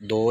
2